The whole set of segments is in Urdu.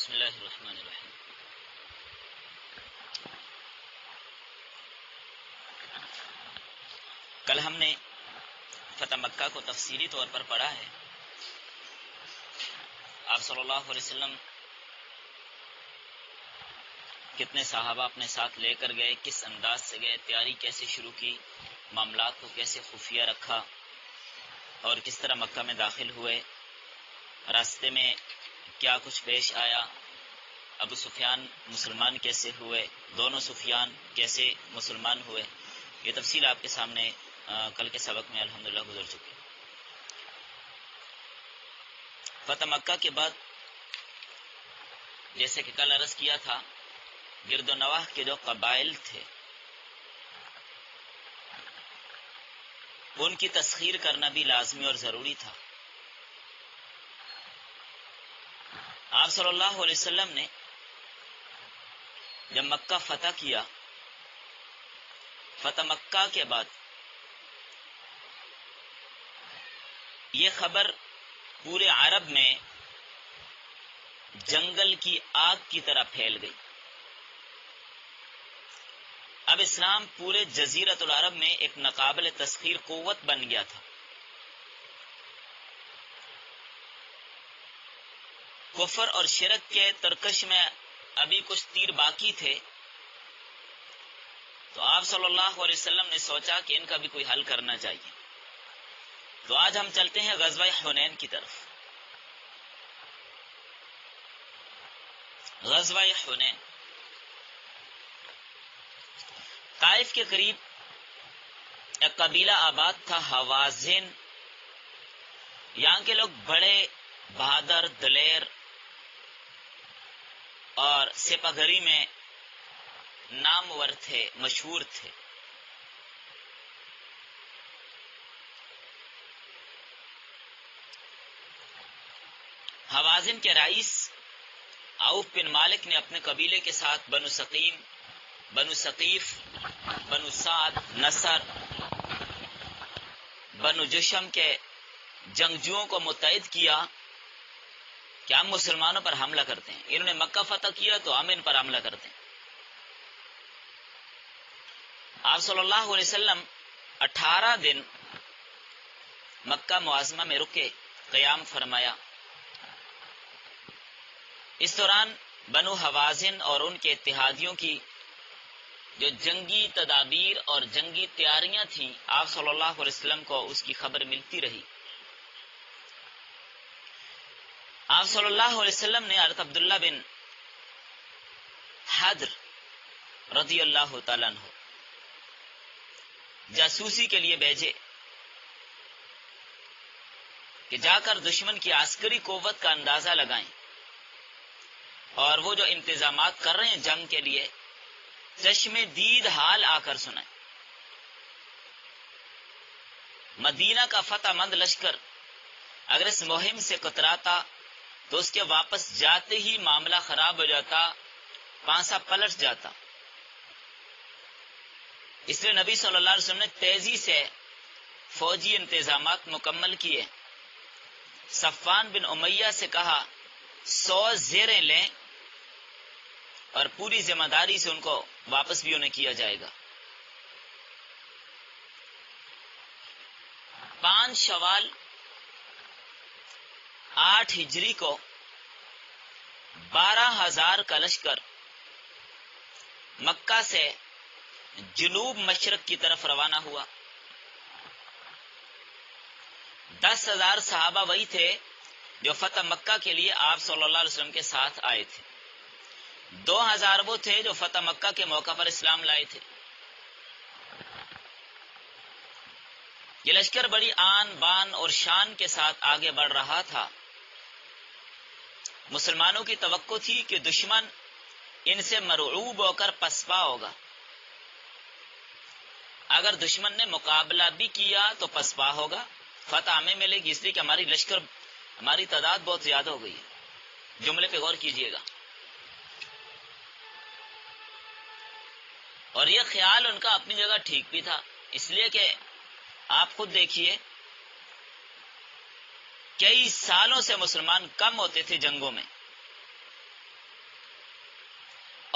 بسم اللہ الرحمن الرحیم۔ کل ہم نے فتح مکہ کو تفصیلی طور پر پڑھا ہے۔ آپ صلی اللہ علیہ وسلم کتنے صحابہ اپنے ساتھ لے کر گئے، کس انداز سے گئے، تیاری کیسے شروع کی، معاملات کو کیسے خفیہ رکھا اور کس طرح مکہ میں داخل ہوئے، راستے میں کیا کچھ پیش آیا، ابو سفیان مسلمان کیسے ہوئے، دونوں سفیان کیسے مسلمان ہوئے، یہ تفصیل آپ کے سامنے کل کے سبق میں الحمدللہ گزر چکی۔ فتح مکہ کے بعد جیسے کہ کل عرض کیا تھا، گرد و نواح کے جو قبائل تھے ان کی تسخیر کرنا بھی لازمی اور ضروری تھا۔ آپ صلی اللہ علیہ وسلم نے جب مکہ فتح کیا، فتح مکہ کے بعد یہ خبر پورے عرب میں جنگل کی آگ کی طرح پھیل گئی۔ اب اسلام پورے جزیرۃ العرب میں ایک ناقابل تسخیر قوت بن گیا تھا۔ کفر اور شرک کے ترکش میں ابھی کچھ تیر باقی تھے، تو آپ صلی اللہ علیہ وسلم نے سوچا کہ ان کا بھی کوئی حل کرنا چاہیے۔ تو آج ہم چلتے ہیں غزوہ حنین کی طرف۔ غزوہ حنین طائف کے قریب ایک قبیلہ آباد تھا، حوازن۔ یہاں کے لوگ بڑے بہادر، دلیر اور سپاہی میں نامور تھے، مشہور تھے۔ حوازن کے رئیس عوف بن مالک نے اپنے قبیلے کے ساتھ بنو سقیم، بنو ثقیف، بنو سعد، نصر، بنو جشم کے جنگجوؤں کو متحد کیا کہ ہم مسلمانوں پر حملہ کرتے ہیں۔ انہوں نے مکہ فتح کیا تو ہم ان پر حملہ کرتے ہیں۔ آپ صلی اللہ علیہ وسلم 18 دن مکہ معظمہ میں رکے، قیام فرمایا۔ اس دوران بنو حوازن اور ان کے اتحادیوں کی جو جنگی تدابیر اور جنگی تیاریاں تھیں، آپ صلی اللہ علیہ وسلم کو اس کی خبر ملتی رہی۔ آپ صلی اللہ علیہ وسلم نے حضرت عبداللہ بن حدر رضی اللہ تعالیٰ عنہ جاسوسی کے لیے بھیجے کہ جا کر دشمن کی عسکری قوت کا اندازہ لگائیں اور وہ جو انتظامات کر رہے ہیں جنگ کے لیے، چشم دید حال آ کر سنائیں۔ مدینہ کا فتح مند لشکر اگر اس مہم سے کتراتا تو اس کے واپس جاتے ہی معاملہ خراب ہو جاتا، پانسا پلٹ جاتا۔ اس لیے نبی صلی اللہ علیہ وسلم نے تیزی سے فوجی انتظامات مکمل کیے۔ صفوان بن امیہ سے کہا 100 زیریں لیں اور پوری ذمہ داری سے ان کو واپس بھی انہیں کیا جائے گا۔ 5 شوال 8 ہجری کو 12,000 کا لشکر مکہ سے جنوب مشرق کی طرف روانہ ہوا۔ 10,000 صحابہ وہی تھے جو فتح مکہ کے لیے آپ صلی اللہ علیہ وسلم کے ساتھ آئے تھے۔ 2,000 وہ تھے جو فتح مکہ کے موقع پر اسلام لائے تھے۔ یہ لشکر بڑی آن بان اور شان کے ساتھ آگے بڑھ رہا تھا۔ مسلمانوں کی توقع تھی کہ دشمن ان سے مرعوب ہو کر پسپا ہوگا۔ اگر دشمن نے مقابلہ بھی کیا تو پسپا ہوگا، فتح ہمیں ملے گی، اس لیے کہ ہماری تعداد بہت زیادہ ہو گئی ہے۔ جملے پہ غور کیجئے گا۔ اور یہ خیال ان کا اپنی جگہ ٹھیک بھی تھا، اس لیے کہ آپ خود دیکھیے کئی سالوں سے مسلمان کم ہوتے تھے جنگوں میں،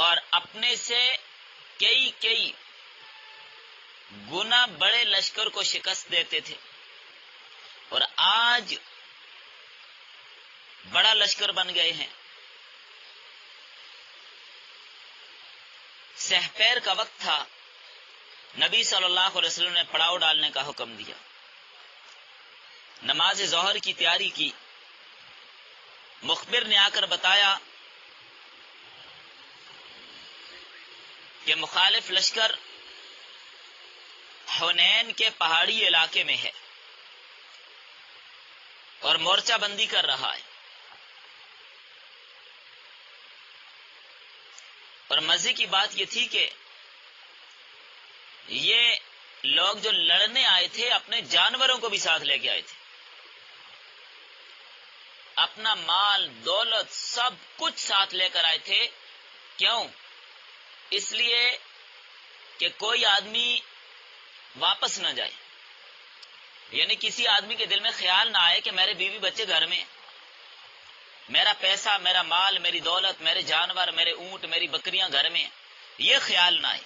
اور اپنے سے کئی گنا بڑے لشکر کو شکست دیتے تھے، اور آج بڑا لشکر بن گئے ہیں۔ سحپیر کا وقت تھا، نبی صلی اللہ علیہ وسلم نے پڑاؤ ڈالنے کا حکم دیا، نماز ظہر کی تیاری کی۔ مخبر نے آ کر بتایا کہ مخالف لشکر حنین کے پہاڑی علاقے میں ہے اور مورچہ بندی کر رہا ہے، اور مزے کی بات یہ تھی کہ یہ لوگ جو لڑنے آئے تھے اپنے جانوروں کو بھی ساتھ لے کے آئے تھے، اپنا مال دولت سب کچھ ساتھ لے کر آئے تھے۔ کیوں؟ اس لیے کہ کوئی آدمی واپس نہ جائے، یعنی کسی آدمی کے دل میں خیال نہ آئے کہ میرے بیوی بچے گھر میں، میرا پیسہ، میرا مال، میری دولت، میرے جانور، میرے اونٹ، میری بکریاں گھر میں، یہ خیال نہ آئے۔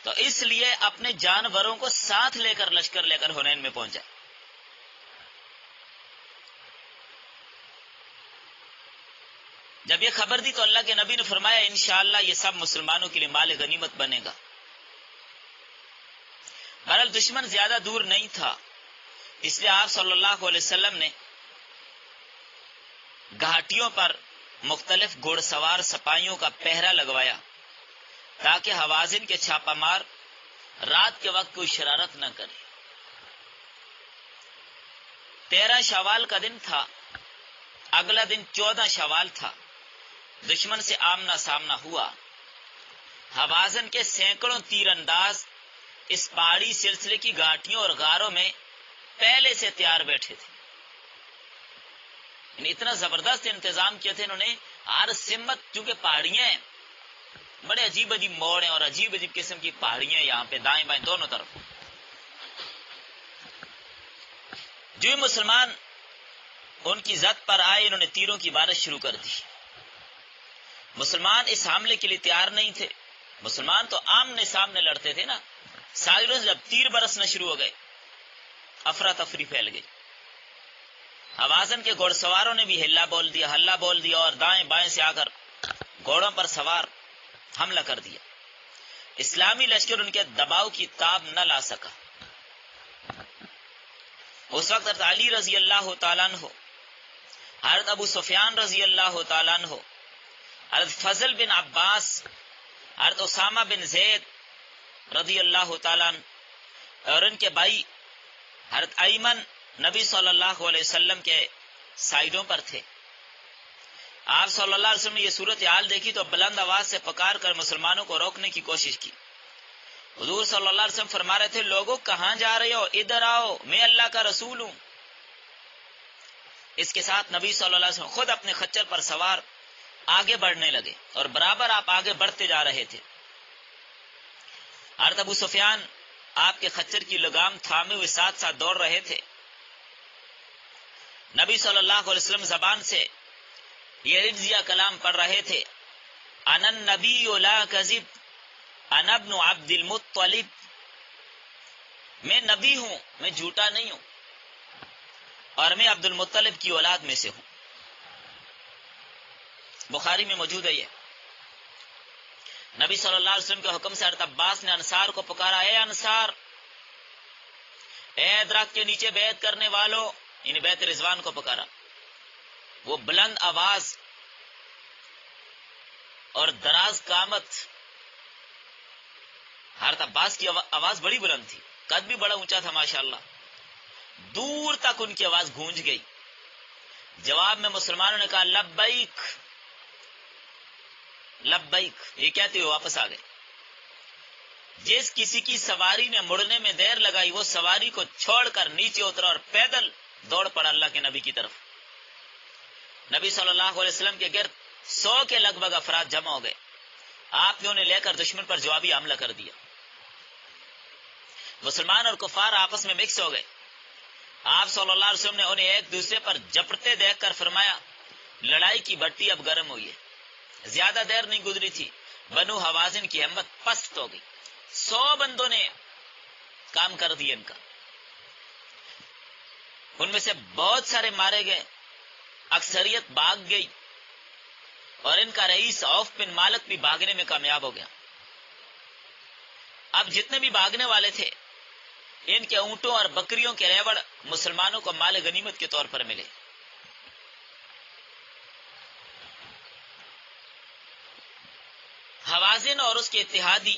تو اس لیے اپنے جانوروں کو ساتھ لے کر لشکر لے کر حنین میں پہنچا۔ جب یہ خبر دی تو اللہ کے نبی نے فرمایا انشاءاللہ یہ سب مسلمانوں کے لیے مال غنیمت بنے گا۔ بہرحال دشمن زیادہ دور نہیں تھا، اس لیے آپ صلی اللہ علیہ وسلم نے گھاٹیوں پر مختلف گھوڑ سوار سپاہیوں کا پہرا لگوایا تاکہ حوازن کے چھاپہ مار رات کے وقت کوئی شرارت نہ کرے۔ 13 شوال کا دن تھا، اگلا دن 14 شوال تھا، دشمن سے آمنا سامنا ہوا۔ حوازن کے سینکڑوں تیر انداز اس پہاڑی سلسلے کی گھاٹیوں اور غاروں میں پہلے سے تیار بیٹھے تھے، یعنی اتنا زبردست انتظام کیا تھے انہوں نے۔ ہر سمت، چونکہ پہاڑیاں ہیں، بڑے عجیب عجیب موڑ ہیں اور عجیب عجیب قسم کی پہاڑیاں یہاں پہ دائیں بائیں دونوں طرف۔ جو مسلمان ان کی زد پر آئے انہوں نے تیروں کی بارش شروع کر دی۔ مسلمان اس حملے کے لیے تیار نہیں تھے، مسلمان تو آمنے سامنے لڑتے تھے نا۔ سائروں سے جب تیر برسنا شروع ہو گئے، افراتفری پھیل گئی۔ حوازن کے گھوڑ سواروں نے بھی ہلا بول دیا اور دائیں بائیں سے آ کر گھوڑوں پر سوار حملہ کر دیا۔ اسلامی لشکر ان کے دباؤ کی تاب نہ لا سکا۔ اس وقت حضرت علی رضی اللہ تعالیٰ عنہ، حضرت ابو سفیان رضی اللہ تعالیٰ عنہ، حضرت فضل بن عباس، حضرت اسامہ بن زید رضی اللہ تعالیٰ عنہ اور ان کے بھائی حضرت ایمن نبی صلی اللہ علیہ وسلم کے سائیڈوں پر تھے۔ آپ صلی اللہ علیہ وسلم نے یہ صورتحال دیکھی تو بلند آواز سے پکار کر مسلمانوں کو روکنے کی کوشش کی۔ حضور صلی اللہ علیہ وسلم فرما رہے تھے لوگوں کہاں جا رہے ہو، ادھر آؤ، میں اللہ کا رسول ہوں۔ اس کے ساتھ نبی صلی اللہ علیہ وسلم خود اپنے خچر پر سوار آگے بڑھنے لگے اور برابر آپ آگے بڑھتے جا رہے تھے۔ حضرت ابو سفیان آپ کے خچر کی لگام تھامے ہوئے ساتھ ساتھ دوڑ رہے تھے۔ نبی صلی اللہ علیہ وسلم زبان سے یہ رجزیہ کلام پڑھ رہے تھے، انا النبی لا کذب انا ابن عبد المطلب، میں نبی ہوں، میں جھوٹا نہیں ہوں، اور میں عبد المطلب کی اولاد میں سے ہوں۔ بخاری میں موجود ہے یہ۔ نبی صلی اللہ علیہ وسلم کے حکم سے حضرت عباس نے انصار کو پکارا، اے انصار، اے درخت کے نیچے بیعت کرنے والوں، یعنی بیعت رضوان کو پکارا۔ وہ بلند آواز اور دراز قامت، حضرت عباس کی آواز بڑی بلند تھی، قد بھی بڑا اونچا تھا ماشاءاللہ، دور تک ان کی آواز گونج گئی۔ جواب میں مسلمانوں نے کہا لبیک لبیک، یہ کہتے ہوئے واپس آ گئے۔ جس کسی کی سواری نے مڑنے میں دیر لگائی وہ سواری کو چھوڑ کر نیچے اترا اور پیدل دوڑ پڑا اللہ کے نبی کی طرف۔ نبی صلی اللہ علیہ وسلم کے گرد 100 کے لگ بھگ افراد جمع ہو گئے۔ آپ نے انہیں لے کر دشمن پر جوابی حملہ کر دیا۔ مسلمان اور کفار آپس میں مکس ہو گئے۔ آپ صلی اللہ علیہ وسلم نے انہیں ایک دوسرے پر جپٹتے دیکھ کر فرمایا لڑائی کی بھٹی اب گرم ہوئی ہے، زیادہ دیر نہیں گزری تھی، بنو حوازن کی ہمت پست ہو گئی، 100 بندوں نے کام کر دیا ان کا، ان میں سے بہت سارے مارے گئے، اکثریت بھاگ گئی، اور ان کا رئیس عوف بن مالک بھی بھاگنے میں کامیاب ہو گیا۔ اب جتنے بھی بھاگنے والے تھے، ان کے اونٹوں اور بکریوں کے ریوڑ مسلمانوں کو مال غنیمت کے طور پر ملے۔ حوازن اور اس کے اتحادی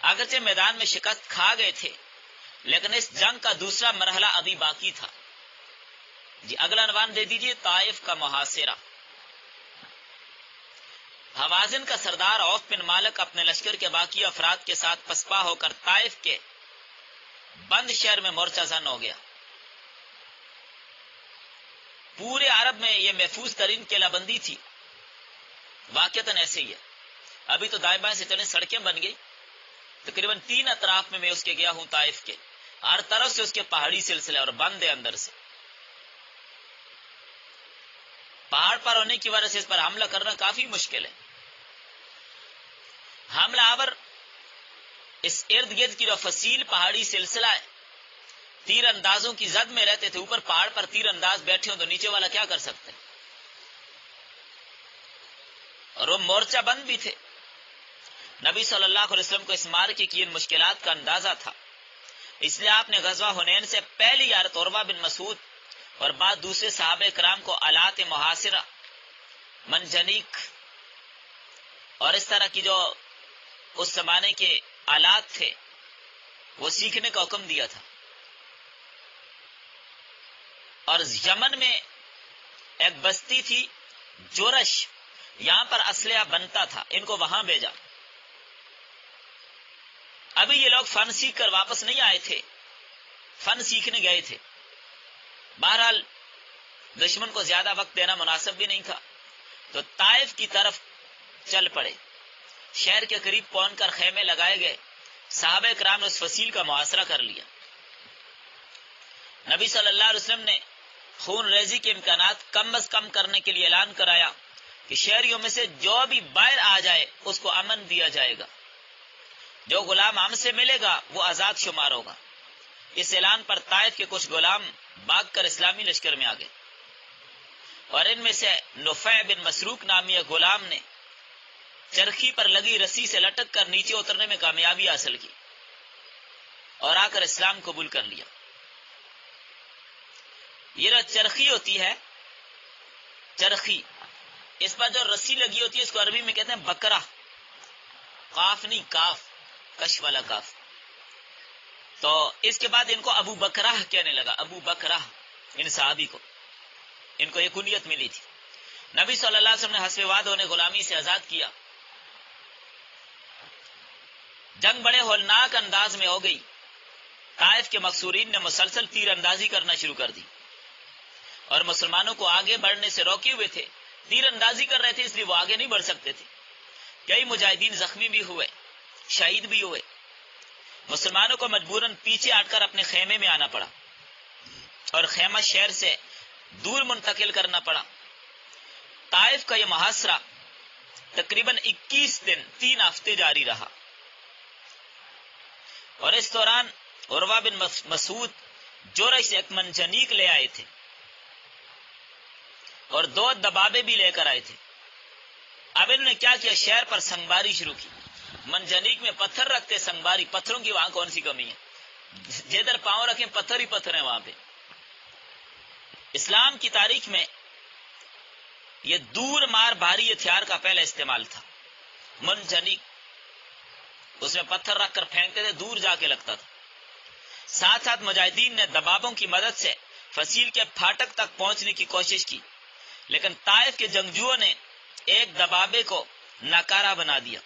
اگرچہ میدان میں شکست کھا گئے تھے، لیکن اس جنگ کا دوسرا مرحلہ ابھی باقی تھا۔ جی اگلا عنوان دے دیجئے، طائف کا محاصرہ۔ حوازن کا سردار عوف بن مالک اپنے لشکر کے باقی افراد کے ساتھ پسپا ہو کر طائف کے بند شہر میں مورچہ زن ہو گیا۔ پورے عرب میں یہ محفوظ ترین قلعہ بندی تھی، واقعتاً ایسے ہی ہے۔ ابھی تو دائیں بائیں سے چلیں سڑکیں بن گئی، تقریباً 3 اطراف میں اس کے گیا ہوں طائف کے، ہر طرف سے اس کے پہاڑی سلسلے اور بند ہے اندر سے، پہاڑ پر ہونے کی وجہ سے اس پر حملہ کرنا کافی مشکل ہے۔ حملہ آور اس ارد گرد کی جو فصیل پہاڑی سلسلہ ہے، تیر اندازوں کی زد میں رہتے تھے، اوپر پہاڑ پر تیر انداز بیٹھے ہوں تو نیچے والا کیا کر سکتے ہیں، اور وہ مورچہ بند بھی تھے۔ نبی صلی اللہ علیہ وسلم کو اس معرکے کی ان مشکلات کا اندازہ تھا، اس لیے آپ نے غزوہ حنین سے پہلی یارت عروہ بن مسعود اور بعد دوسرے صحابہ کرام کو آلات محاصرہ، منجنیق اور اس طرح کی جو اس زمانے کے آلات تھے وہ سیکھنے کا حکم دیا تھا، اور یمن میں ایک بستی تھی جورش، یہاں پر اسلحہ بنتا تھا، ان کو وہاں بھیجا۔ ابھی یہ لوگ فن سیکھ کر واپس نہیں آئے تھے، فن سیکھنے گئے تھے۔ بہرحال دشمن کو زیادہ وقت دینا مناسب بھی نہیں تھا، تو طائف کی طرف چل پڑے۔ شہر کے قریب پہنچ کر خیمے لگائے گئے، صحابہ کرام نے اس فصیل کا محاصرہ کر لیا۔ نبی صلی اللہ علیہ وسلم نے خون ریزی کے امکانات کم از کم کرنے کے لیے اعلان کرایا کہ شہریوں میں سے جو بھی باہر آ جائے اس کو امن دیا جائے گا، جو غلام ہم سے ملے گا وہ آزاد شمار ہوگا۔ اس اعلان پر طائف کے کچھ غلام بھاگ کر اسلامی لشکر میں آ گئے، اور ان میں سے نفع بن مسروق نامی ایک غلام نے چرخی پر لگی رسی سے لٹک کر نیچے اترنے میں کامیابی حاصل کی اور آ کر اسلام قبول کر لیا۔ یہ جو چرخی ہوتی ہے، چرخی، اس پر جو رسی لگی ہوتی ہے اس کو عربی میں کہتے ہیں بکرہ، قاف نہیں کاف، کش والا کاف۔ تو اس کے بعد ان کو ابو بکرہ کہنے لگا، ابو بکرہ، ان صحابی کو، ان کو یہ کنیت ملی تھی۔ نبی صلی اللہ علیہ وسلم نے حسب وعدہ انہیں غلامی سے آزاد کیا۔ جنگ بڑے ہولناک انداز میں ہو گئی۔ طائف کے مقصورین نے مسلسل تیر اندازی کرنا شروع کر دی، اور مسلمانوں کو آگے بڑھنے سے روکے ہوئے تھے، تیر اندازی کر رہے تھے اس لیے وہ آگے نہیں بڑھ سکتے تھے۔ کئی مجاہدین زخمی بھی ہوئے، شہید بھی ہوئے۔ مسلمانوں کو مجبوراً پیچھے ہٹ کر اپنے خیمے میں آنا پڑا اور خیمہ شہر سے دور منتقل کرنا پڑا۔ طائف کا یہ محاصرہ تقریباً 21 دن 3 ہفتے جاری رہا، اور اس دوران عروہ بن مسعود جورش سے ایک منجنیق لے آئے تھے اور 2 دبابے بھی لے کر آئے تھے۔ اب انہوں نے کیا کیا، شہر پر سنگباری شروع کی۔ منجنیق میں پتھر رکھتے، سنگباری، پتھروں کی وہاں کون سی کمی ہے، جدھر پاؤں رکھیں پتھر ہی پتھر ہیں وہاں پہ۔ اسلام کی تاریخ میں یہ دور مار بھاری ہتھیار کا پہلا استعمال تھا، منجنیق۔ اس میں پتھر رکھ کر پھینکتے تھے، دور جا کے لگتا تھا۔ ساتھ ساتھ مجاہدین نے دبابوں کی مدد سے فصیل کے پھاٹک تک پہنچنے کی کوشش کی، لیکن طائف کے جنگجوؤں نے ایک دبابے کو ناکارہ بنا دیا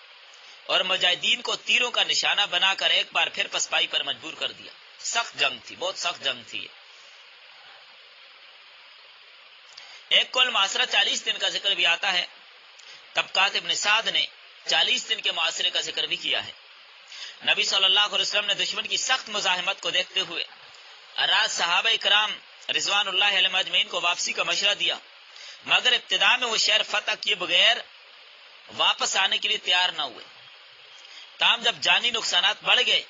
اور مجاہدین کو تیروں کا نشانہ بنا کر ایک بار پھر پسپائی پر مجبور کر دیا۔ سخت جنگ تھی، بہت سخت جنگ تھی۔ ایک کل محاصرہ 40 دن کا ذکر بھی آتا ہے، طبقات ابن سعد نے 40 دن کے محاصرے کا ذکر بھی کیا ہے۔ نبی صلی اللہ علیہ وسلم نے دشمن کی سخت مزاحمت کو دیکھتے ہوئے رات صحابہ کرام رضوان اللہ علیہم اجمعین کو واپسی کا مشورہ دیا، مگر ابتدا میں وہ شہر فتح کیے بغیر واپس آنے کے لیے تیار نہ ہوئے. تاہم جب جانی نقصانات بڑھ گئے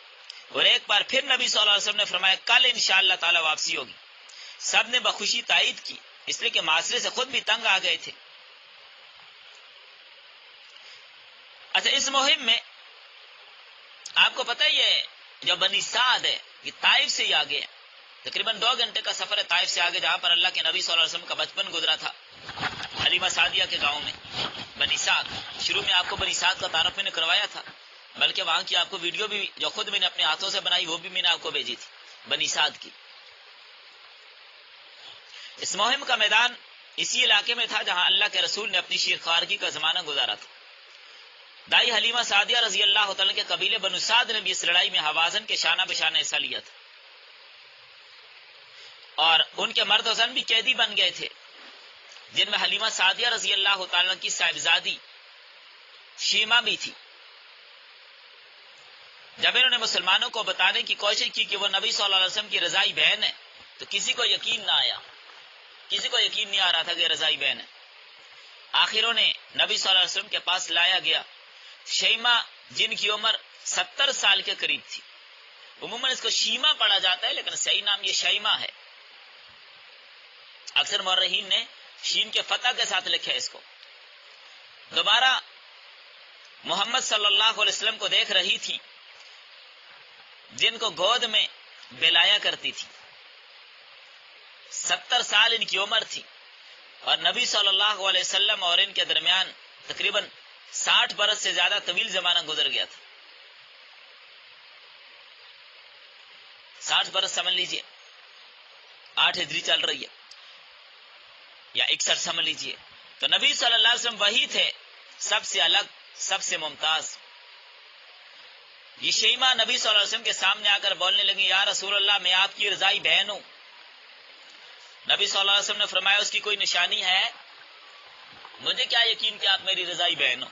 اور ایک بار پھر نبی صلی اللہ علیہ وسلم نے فرمایا کل انشاءاللہ تعالی واپسی ہوگی، سب نے بخوشی تائید کی، اس لیے کہ معاشرے سے خود بھی تنگ آ گئے تھے. اچھا، اس مہم میں آپ کو پتہ یہ جو بنی سعد ہے یہ طائف سے ہی آگے ہے، تقریباً 2 گھنٹے کا سفر ہے طائف سے آگے، جہاں پر اللہ کے نبی صلی اللہ علیہ وسلم کا بچپن گزرا تھا، حلیمہ سعدیہ کے گاؤں میں. بنی سعد، شروع میں آپ کو بنی سعد کا تعارف میں نے کروایا تھا، بلکہ وہاں کی آپ کو ویڈیو بھی جو خود میں نے اپنے ہاتھوں سے بنائی وہ بھی میں نے آپ کو بھیجی تھی بنی سعد کی. اس مہم کا میدان اسی علاقے میں تھا جہاں اللہ کے رسول نے اپنی شیرخوارگی کا زمانہ گزارا تھا. دائی حلیمہ سعدیہ رضی اللہ تعالیٰ کے قبیلے بنو سعد نے بھی اس لڑائی میں حوازن کے شانہ بشانہ حصہ لیا تھا، اور ان کے مرد و زن بھی قیدی بن گئے تھے، جن میں حلیمہ سعدیہ رضی اللہ تعالیٰ کی صاحبزادی شیمہ بھی تھی. جب انہوں نے مسلمانوں کو بتانے کی کوشش کی کہ وہ نبی صلی اللہ علیہ وسلم کی رضائی بہن ہے تو کسی کو یقین نہ آیا، کسی کو یقین نہیں آ رہا تھا کہ رضائی بہن ہے. آخر انہیں نبی صلی اللہ علیہ وسلم کے پاس لایا گیا. شیمہ جن کی عمر 70 سال کے قریب تھی، عموماً اس کو شیمہ پڑھا جاتا ہے لیکن صحیح نام یہ شیمہ ہے. اکثر مورخین نے شین کے فتح کے ساتھ لکھا ہے اس کو. دوبارہ محمد صلی اللہ علیہ وسلم کو دیکھ رہی تھی، جن کو گود میں بلایا کرتی تھی. 70 سال ان کی عمر تھی اور نبی صلی اللہ علیہ وسلم اور ان کے درمیان تقریباً 60 برس سے زیادہ طویل زمانہ گزر گیا تھا. 60 برس سمجھ لیجئے، 8 ہجری چل رہی ہے یا 61 سمجھ لیجئے. تو نبی صلی اللہ علیہ وسلم وہی تھے سب سے الگ، سب سے ممتاز. یہ شیمہ نبی صلی اللہ علیہ وسلم کے سامنے آ کر بولنے لگی، یا رسول اللہ میں آپ کی رضائی بہن ہوں. نبی صلی اللہ علیہ وسلم نے فرمایا اس کی کوئی نشانی ہے؟ مجھے کیا یقین کہ آپ میری رضائی بہن ہو.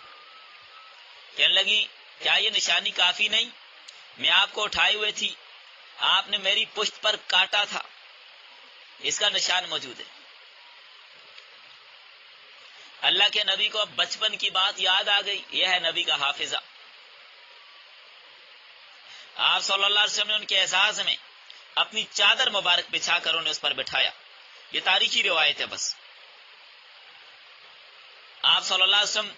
کہنے لگی کیا یہ نشانی کافی نہیں؟ میں آپ کو اٹھائے ہوئے تھی، آپ نے میری پشت پر کاٹا تھا، اس کا نشان موجود ہے. اللہ کے نبی کو اب بچپن کی بات یاد آ گئی. یہ ہے نبی کا حافظہ. آپ صلی اللہ علیہ وسلم نے ان کے اعزاز میں اپنی چادر مبارک بچھا کر انہیں اس پر بٹھایا. یہ تاریخی روایت ہے. بس آپ صلی اللہ علیہ وسلم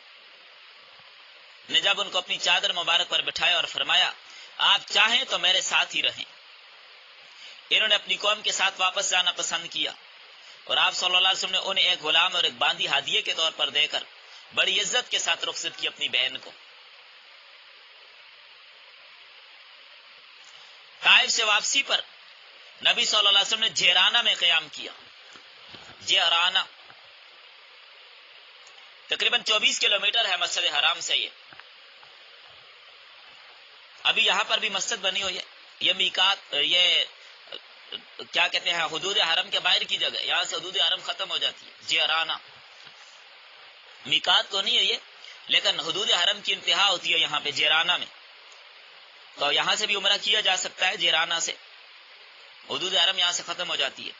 نے جب ان کو اپنی چادر مبارک پر بٹھایا اور فرمایا آپ چاہیں تو میرے ساتھ ہی رہیں. انہوں نے اپنی قوم کے ساتھ واپس جانا پسند کیا اور آپ صلی اللہ علیہ وسلم نے انہیں ایک غلام اور ایک باندی ہدیے کے طور پر دے کر بڑی عزت کے ساتھ رخصت کی اپنی بہن کو. طائف سے واپسی پر نبی صلی اللہ علیہ وسلم نے جیرانہ میں قیام کیا. جیرانہ تقریباً 24 کلومیٹر ہے مسجد حرام سے. یہ ابھی یہاں پر بھی مسجد بنی ہوئی ہے. یہ میقات، یہ کیا کہتے ہیں، حدود حرم کے باہر کی جگہ، یہاں سے حدود حرم ختم ہو جاتی ہے. جیرانہ میقات تو نہیں ہے یہ، لیکن حدود حرم کی انتہا ہوتی ہے یہاں پہ جیرانہ میں. تو یہاں سے بھی عمرہ کیا جا سکتا ہے جیرانہ سے، حدود حرم یہاں سے ختم ہو جاتی ہے.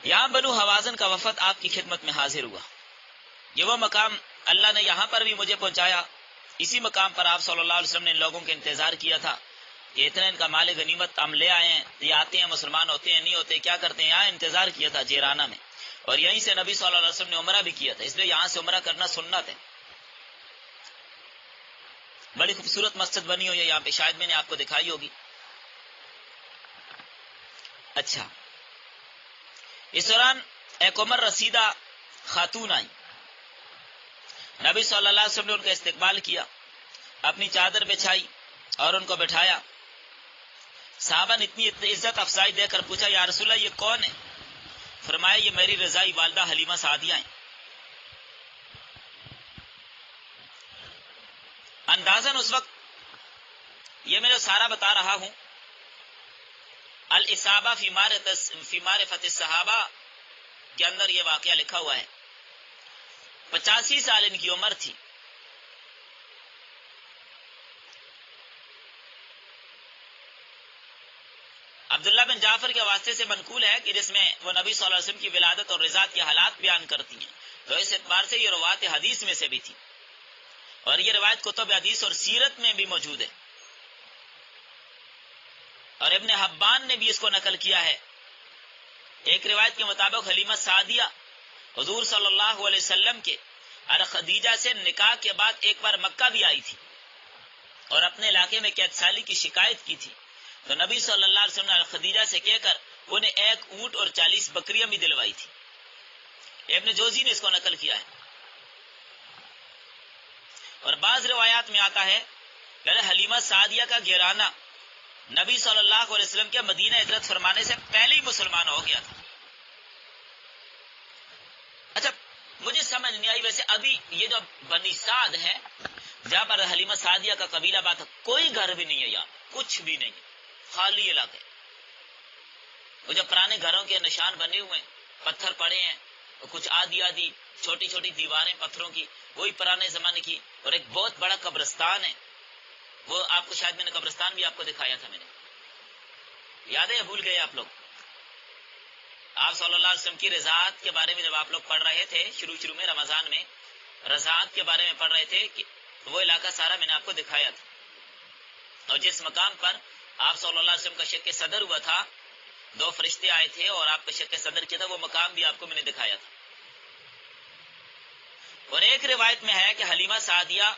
یہاں بنو حوازن کا وفد آپ کی خدمت میں حاضر ہوا. یہ وہ مقام اللہ نے یہاں پر بھی مجھے پہنچایا. اسی مقام پر آپ صلی اللہ علیہ وسلم نے ان لوگوں کے انتظار کیا تھا کہ اتنا ان کا مال غنیمت ہم لے آئے ہیں، یہ آتے ہیں مسلمان ہوتے ہیں نہیں ہوتے کیا کرتے ہیں. یہاں انتظار کیا تھا جیرانہ میں، اور یہیں سے نبی صلی اللہ علیہ وسلم نے عمرہ بھی کیا تھا. اس لیے یہاں سے عمرہ کرنا سنت ہے. بڑی خوبصورت مسجد بنی ہوئی ہے یہاں پہ، شاید میں نے آپ کو دکھائی ہوگی. اچھا، اس دوران ایک عمر رسیدہ خاتون آئی. نبی صلی اللہ علیہ وسلم نے ان کا استقبال کیا، اپنی چادر بچھائی اور ان کو بٹھایا. صحابہ نے اتنی عزت افزائی دے کر پوچھا یا رسول اللہ یہ کون ہے؟ فرمایا یہ میری رضائی والدہ حلیمہ سعدیہ ہیں. اندازاً اس وقت یہ میں جو سارا بتا رہا ہوں الاصابہ فی معرفت الصحابہ کے اندر یہ واقعہ لکھا ہوا ہے. 85 سال ان کی عمر تھی. عبداللہ بن جعفر کے واسطے سے منقول ہے کہ جس میں وہ نبی صلی اللہ علیہ وسلم کی ولادت اور رضاعت کے حالات بیان کرتی ہیں، تو اس اعتبار سے یہ روایت حدیث میں سے بھی تھی، اور یہ روایت کتب حدیث اور سیرت میں بھی موجود ہے، اور ابن حبان نے بھی اس کو نقل کیا ہے۔ ایک روایت کے مطابق حلیمہ سعدیہ حضور صلی اللہ علیہ وسلم کے اور خدیجہ سے نکاح کے بعد ایک بار مکہ بھی آئی تھی اور اپنے علاقے میں قید سالی کی شکایت کی تھی، تو نبی صلی اللہ علیہ وسلم نے خدیجہ سے کہہ کر انہیں 1 اونٹ اور 40 بکریاں بھی دلوائی تھی۔ ابن جوزی نے اس کو نقل کیا ہے، اور بعض روایات میں آتا ہے کہ حلیمہ سعدیہ کا گھرانہ نبی صلی اللہ علیہ وسلم کے مدینہ ہجرت فرمانے سے پہلے ہی مسلمان ہو گیا تھا۔ اچھا، مجھے سمجھ نہیں آئی، ویسے ابھی یہ جو بنی سعد ہے جہاں پر حلیمہ سعدیہ کا قبیلہ بات ہے، کوئی گھر بھی نہیں ہے یہاں، کچھ بھی نہیں، خالی علاقے، وہ جو پرانے گھروں کے نشان بنے ہوئے ہیں، پتھر پڑے ہیں، کچھ آدھی آدھی چھوٹی چھوٹی دیواریں پتھروں کی، وہی پرانے زمانے کی، اور ایک بہت بڑا قبرستان ہے، وہ آپ کو شاید میں نے قبرستان بھی آپ کو دکھایا تھا، میں نے، یاد ہے یا بھول گئے آپ لوگ؟ آپ صلی اللہ علیہ وسلم کی رضاعت کے بارے میں جب آپ لوگ پڑھ رہے تھے شروع میں رمضان میں رضاعت کے بارے میں پڑھ رہے تھے کہ وہ علاقہ سارا میں نے آپ کو دکھایا تھا، اور جس مقام پر آپ صلی اللہ علیہ وسلم کا شق صدر ہوا تھا، 2 فرشتے آئے تھے اور آپ کا شق صدر کیا تھا، وہ مقام بھی آپ کو میں نے دکھایا تھا۔ اور ایک روایت میں ہے کہ حلیمہ سعدیہ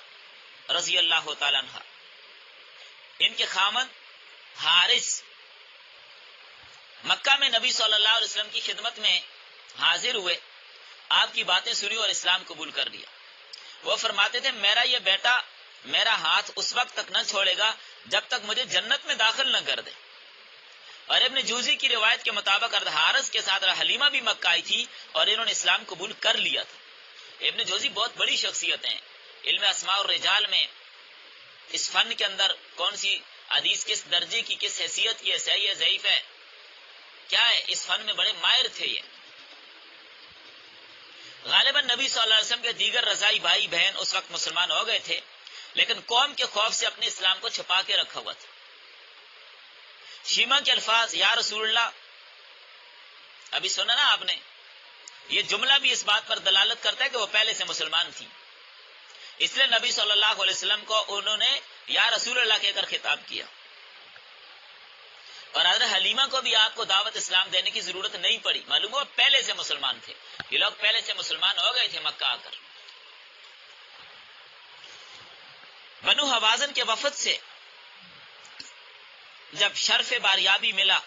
رضی اللہ تعالیٰ عنہ، ان کے خامد حارث مکہ میں نبی صلی اللہ علیہ وسلم کی خدمت میں حاضر ہوئے، آپ کی باتیں سنی اور اسلام قبول کر لیا۔ وہ فرماتے تھے میرا یہ بیٹا میرا ہاتھ اس وقت تک نہ چھوڑے گا جب تک مجھے جنت میں داخل نہ کر دے۔ اور ابن جوزی کی روایت کے مطابق حارث کے ساتھ حلیمہ بھی مکہ آئی تھی اور انہوں نے اسلام قبول کر لیا تھا۔ ابن جوزی بہت بڑی شخصیت ہیں، علم اسماء الرجال میں، اس فن کے اندر کون سی حدیث کس درجے کی، کس حیثیت کی ہے، صحیح ہے ضعیف ہے کیا ہے، اس فن میں بڑے ماہر تھے یہ۔ غالباً نبی صلی اللہ علیہ وسلم کے دیگر رضائی بھائی بہن اس وقت مسلمان ہو گئے تھے، لیکن قوم کے خوف سے اپنے اسلام کو چھپا کے رکھا ہوا تھا۔ شیمہ کے الفاظ یا رسول اللہ، ابھی سنا نا آپ نے، یہ جملہ بھی اس بات پر دلالت کرتا ہے کہ وہ پہلے سے مسلمان تھی، اس لیے نبی صلی اللہ علیہ وسلم کو انہوں نے یا رسول اللہ کہہ کر خطاب کیا، اور حضرت حلیمہ کو بھی آپ کو دعوت اسلام دینے کی ضرورت نہیں پڑی، معلوم ہو پہلے سے مسلمان تھے، یہ لوگ پہلے سے مسلمان ہو گئے تھے مکہ آ کر۔ بنو حوازن کے وفد سے جب شرف باریابی ملا،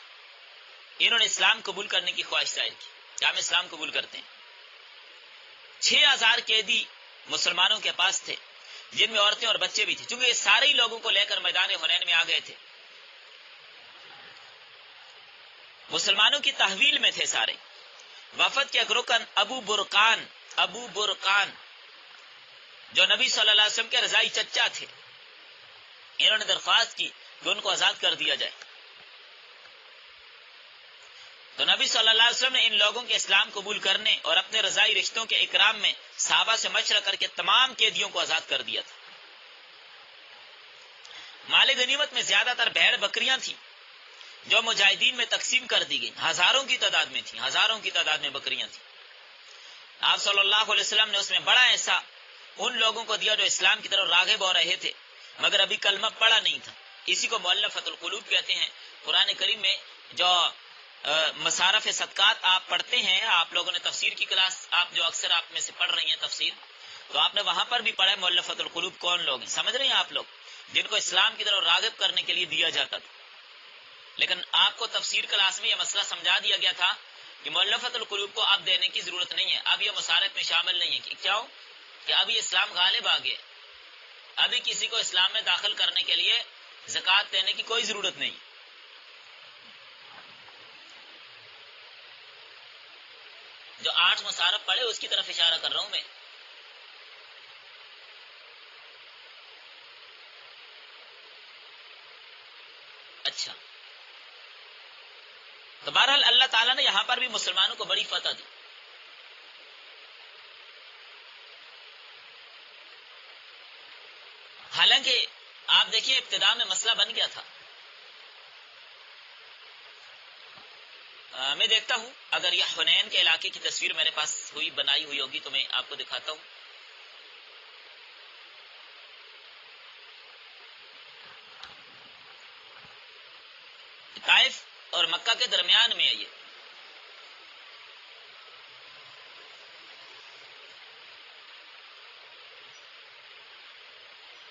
انہوں نے اسلام قبول کرنے کی خواہش ظاہر کی کہ ہم اسلام قبول کرتے ہیں۔ 6000 قیدی مسلمانوں کے پاس تھے، جن میں عورتیں اور بچے بھی تھے، چونکہ یہ سارے ہی لوگوں کو لے کر میدان حنین میں آ گئے تھے، مسلمانوں کی تحویل میں تھے سارے۔ وفد کے ایک رکن ابو برقان جو نبی صلی اللہ علیہ وسلم کے رضائی چچا تھے، انہوں نے درخواست کی کہ ان کو آزاد کر دیا جائے، تو نبی صلی اللہ علیہ وسلم نے ان لوگوں کے اسلام قبول کرنے اور اپنے رضائی رشتوں کے اکرام میں صحابہ سے مشورہ کر کے تمام قیدیوں کو آزاد کر دیا تھا۔ مال غنیمت میں زیادہ تر بھیڑ بکریاں تھیں جو مجاہدین میں تقسیم کر دی گئی، ہزاروں کی تعداد میں تھیں، ہزاروں کی تعداد میں بکریاں تھیں۔ آپ صلی اللہ علیہ وسلم نے اس میں بڑا ایسا ان لوگوں کو دیا جو اسلام کی طرف راغب ہو رہے تھے مگر ابھی کلمہ پڑا نہیں تھا، اسی کو مؤلفۃ القلوب کہتے ہیں۔ قرآن کریم میں جو مصارف صدقات آپ پڑھتے ہیں، آپ لوگوں نے تفسیر کی کلاس، آپ جو اکثر آپ میں سے پڑھ رہی ہیں تفسیر، تو آپ نے وہاں پر بھی پڑھا ہے مؤلفۃ القلوب کون لوگ ہیں، سمجھ رہے ہیں آپ لوگ، جن کو اسلام کی طرف راغب کرنے کے لیے دیا جاتا تھا۔ لیکن آپ کو تفسیر کلاس میں یہ مسئلہ سمجھا دیا گیا تھا کہ مؤلفۃ القلوب کو اب دینے کی ضرورت نہیں ہے، اب یہ مصارف میں شامل نہیں ہے، کہ کیا ہو کہ ابھی اسلام غالب آ گیا، ابھی کسی کو اسلام میں داخل کرنے کے لیے زکوٰۃ دینے کی کوئی ضرورت نہیں۔ جو 8 مصارف پڑھے اس کی طرف اشارہ کر رہا ہوں میں۔ اچھا، تو بہرحال اللہ تعالیٰ نے یہاں پر بھی مسلمانوں کو بڑی فتح دی۔ حالانکہ آپ دیکھیے ابتدا میں مسئلہ بن گیا تھا، میں دیکھتا ہوں اگر یہ حنین کے علاقے کی تصویر میرے پاس بنائی ہوئی ہوگی تو میں آپ کو دکھاتا ہوں. طائف اور مکہ کے درمیان میں ہے یہ.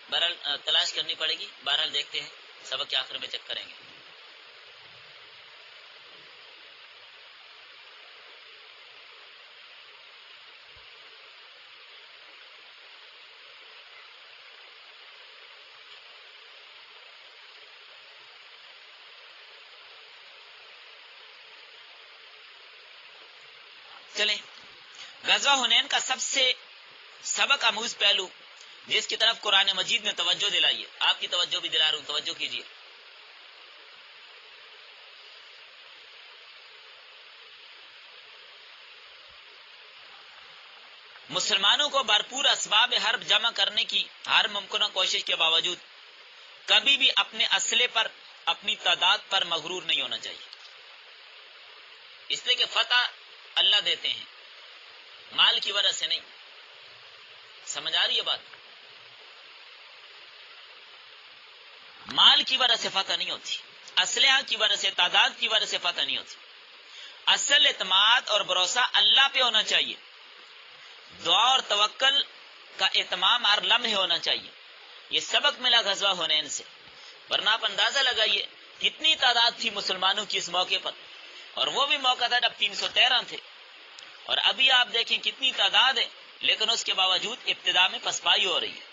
بہرحال تلاش کرنی پڑے گی. بہرحال دیکھتے ہیں، سبق کے آخر میں چیک کریں گے. چلیں، غزوہ حنین کا سب سے سبق آموز پہلو جس کی طرف قرآن مجید نے توجہ دلائی ہے، آپ کی توجہ بھی دلا رہا ہوں، توجہ کیجیے. مسلمانوں کو بھرپور اسباب حرب جمع کرنے کی ہر ممکنہ کوشش کے باوجود کبھی بھی اپنے اسلحے پر، اپنی تعداد پر مغرور نہیں ہونا چاہیے. اس لیے کہ فتح اللہ دیتے ہیں، مال کی وجہ سے نہیں. سمجھ آ رہی ہے بات؟ مال کی وجہ سے فتح نہیں ہوتی، اسلحہ کی وجہ سے، تعداد کی وجہ سے فتح نہیں ہوتی. اصل اعتماد اور بھروسہ اللہ پہ ہونا چاہیے. دعا اور توکل کا اہتمام ہر لمحے ہونا چاہیے. یہ سبق ملا غزوہ حنین سے. ورنہ آپ اندازہ لگائیے کتنی تعداد تھی مسلمانوں کی اس موقع پر، اور وہ بھی موقع تھا جب 313 تھے، اور ابھی آپ دیکھیں کتنی تعداد ہے، لیکن اس کے باوجود ابتدا میں پسپائی ہو رہی ہے.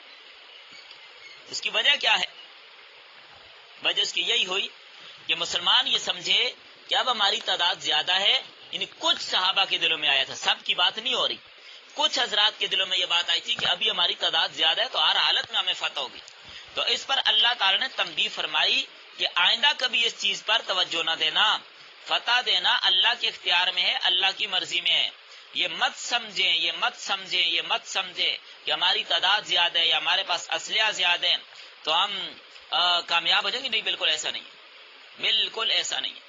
اس کی وجہ کیا ہے؟ وجہ اس کی یہی ہوئی کہ مسلمان یہ سمجھے کہ اب ہماری تعداد زیادہ ہے. یعنی کچھ صحابہ کے دلوں میں آیا تھا، سب کی بات نہیں ہو رہی، کچھ حضرات کے دلوں میں یہ بات آئی تھی کہ ابھی ہماری تعداد زیادہ ہے تو ہر حالت میں ہمیں فتح ہوگی. تو اس پر اللہ تعالی نے تنبیہ فرمائی کہ آئندہ کبھی اس چیز پر توجہ نہ دینا. فتح دینا اللہ کے اختیار میں ہے، اللہ کی مرضی میں ہے. یہ مت سمجھیں، یہ مت سمجھیں، یہ مت سمجھیں کہ ہماری تعداد زیادہ ہے یا ہمارے پاس اسلحہ زیادہ ہے تو ہم کامیاب ہو جائیں گے. نہیں، بالکل ایسا نہیں ہے، بالکل ایسا نہیں ہے.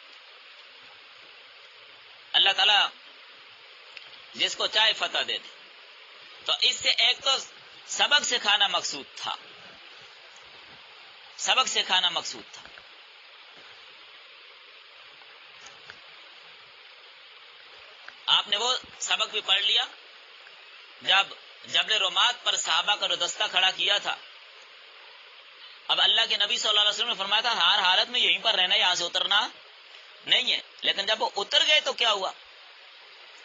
اللہ تعالیٰ جس کو چاہے فتح دے دے. تو اس سے ایک تو سبق سکھانا مقصود تھا، سبق سکھانا مقصود تھا. آپ نے وہ سبق بھی پڑھ لیا جب جبل رومات پر صحابہ کا دستہ کھڑا کیا تھا. اب اللہ کے نبی صلی اللہ علیہ وسلم نے فرمایا تھا ہر حالت میں یہیں پر رہنا، یہاں سے اترنا نہیں ہے. لیکن جب وہ اتر گئے تو کیا ہوا؟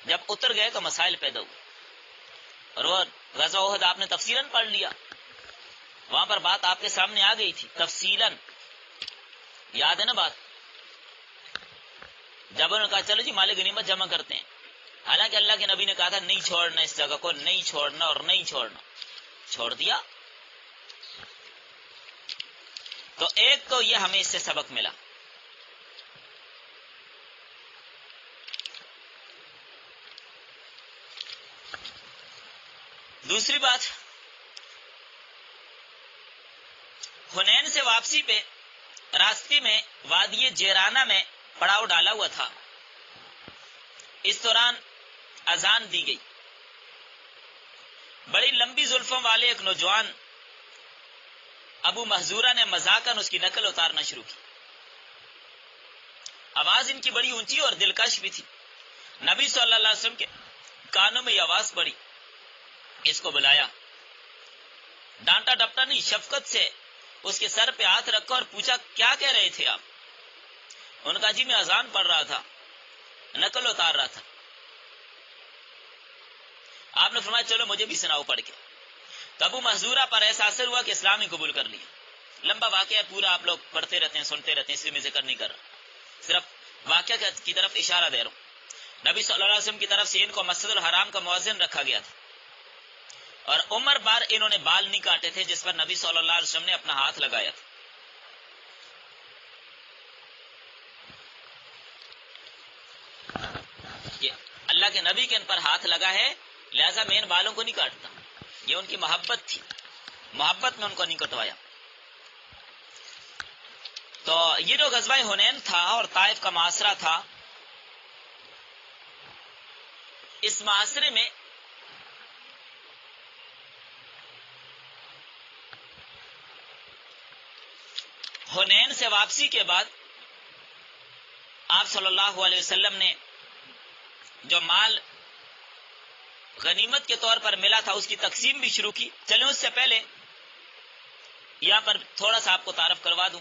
جب اتر گئے تو مسائل پیدا ہوئے. اور وہ غزوہ احد آپ نے تفصیلاً پڑھ لیا، وہاں پر بات آپ کے سامنے آ گئی تھی تفصیلاً. یاد ہے نا بات؟ جب انہوں نے کہا چلو جی مال غنیمت جمع کرتے ہیں، حالانکہ اللہ کے نبی نے کہا تھا نہیں چھوڑنا اس جگہ کو، نہیں چھوڑنا اور نہیں چھوڑنا. چھوڑ دیا. تو ایک تو یہ ہمیں اس سے سبق ملا. دوسری بات، حنین سے واپسی پہ راستے میں وادی جیرانہ میں پڑاؤ ڈالا ہوا تھا. اس دوران اذان دی گئی. بڑی لمبی زلفوں والے ایک نوجوان ابو محذورہ نے مذاقاً اس کی نقل اتارنا شروع کی. آواز ان کی بڑی اونچی اور دلکش بھی تھی. نبی صلی اللہ علیہ وسلم کے کانوں میں یہ آواز پڑی. اس کو بلایا، ڈانٹا ڈپٹا نہیں، شفقت سے اس کے سر پہ ہاتھ رکھا اور پوچھا کیا کہہ رہے تھے آپ؟ انہوں نے کہا جی میں اذان پڑھ رہا تھا، نقل اتار رہا تھا. آپ نے فرمایا چلو مجھے بھی سناؤ پڑھ کے. تو ابو محذورہ پر ایسا اثر ہوا کہ اسلام ہی قبول کر لیا. لمبا واقعہ پورا آپ لوگ پڑھتے رہتے ہیں، سنتے رہتے ہیں، اس لیے میں ذکر نہیں کر رہا، صرف واقعہ کی طرف اشارہ دے رہا ہوں. نبی صلی اللہ علیہ وسلم کی طرف سے ان کو مسجد الحرام کا مؤذن رکھا گیا تھا، اور عمر بار انہوں نے بال نہیں کاٹے تھے جس پر نبی صلی اللہ علیہ وسلم نے اپنا ہاتھ لگایا تھا. یہ اللہ کے نبی کے ان پر ہاتھ لگا ہے، لہذا میں ان بالوں کو نہیں کاٹتا. یہ ان کی محبت تھی، محبت میں ان کو نہیں کٹوایا. تو یہ جو غزوہ حنین تھا اور طائف کا محاصرہ تھا، اس معاشرے میں حنین سے واپسی کے بعد آپ صلی اللہ علیہ وسلم نے جو مال غنیمت کے طور پر ملا تھا اس کی تقسیم بھی شروع کی. چلیں اس سے پہلے یہاں پر تھوڑا سا آپ کو تعارف کروا دوں